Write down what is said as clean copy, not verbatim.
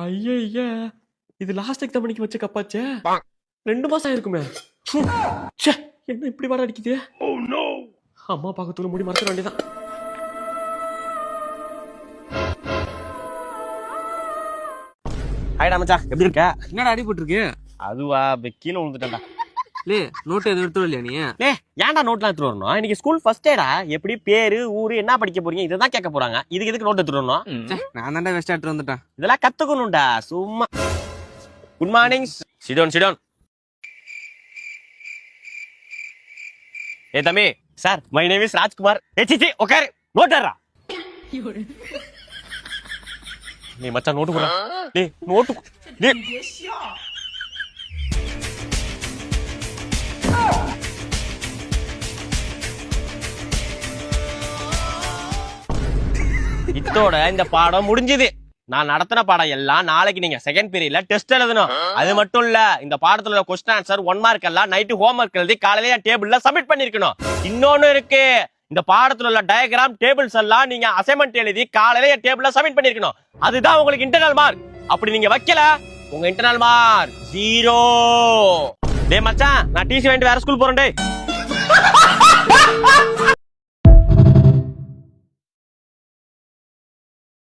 ஐய இது last exam பண்ணிக்கு வச்ச கப்பாச்சே 2 மாசம் ஆயிருக்குமே. ச்சே, என்ன இப்படி வர அடிக்குது? அம்மா பார்க்கத்துல முடி மறக்க வேண்டியதான். ஹாய்டா மச்சான், எப்படி இருக்க? என்னடா அடிபட்டு இருக்கு? அதுவா கீழே விழுந்துட்டேன்டா. லே நோட்டு எதுவும் எடுத்து இல்லையா நீ? ஏன்டா நோட்லாம் எடுத்துட்டு வரணும்? இன்னைக்கு ஸ்கூல் ஃபர்ஸ்ட் டேடா. எப்படி பேரு ஊரு என்ன படிக்க போறீங்க இததான் கேட்க போறாங்க. இதுக்கு எதுக்கு நோட் எடுத்துட்டு வரணும்? நான் தான்டா வெஸ்ட் எடுத்து வந்துட்டேன். இதெல்லாம் கத்துக்கணும்டா சும்மா. Good morning. சிடோன். ஏ தம்பி, sir my name is Rajkumar. C உட்காரு. நோட் எடுறா. நீ மச்சான் நோட்டு குடுறா. டேய் நோட்டு டேய். இத்தோட இந்த பாடம் முடிஞ்சது. நான் நடத்தின பாடம் எல்லாம் நாளைக்கு நீங்க செகண்ட் பீரியட்ல டெஸ்ட் எழுதணும். அது மட்டும் இல்ல, இந்த பாடத்துல உள்ள क्वेश्चन ஆன்சர் 1 மார்க் எல்லாம் நைட் ஹோம்வொர்க் எழுதி காலையில டேபிள்ல சப்மிட் பண்ணிருக்கணும். இன்னொன்னு இருக்கு, இந்த பாடத்துல உள்ள டயகிராம் டேபிள்ஸ் எல்லாம் நீங்க அசைன்மென்ட் எழுதி காலையில டேபிள்ல சப்மிட் பண்ணிருக்கணும். அதுதான் உங்களுக்கு இன்டர்னல் மார்க். அப்படி நீங்க வைக்கல, உங்க இன்டர்னல் மார்க் 0. டேய் மச்சான், நான் டிசி வாங்கிட்டு வேற ஸ்கூல் போறேன் டேய்.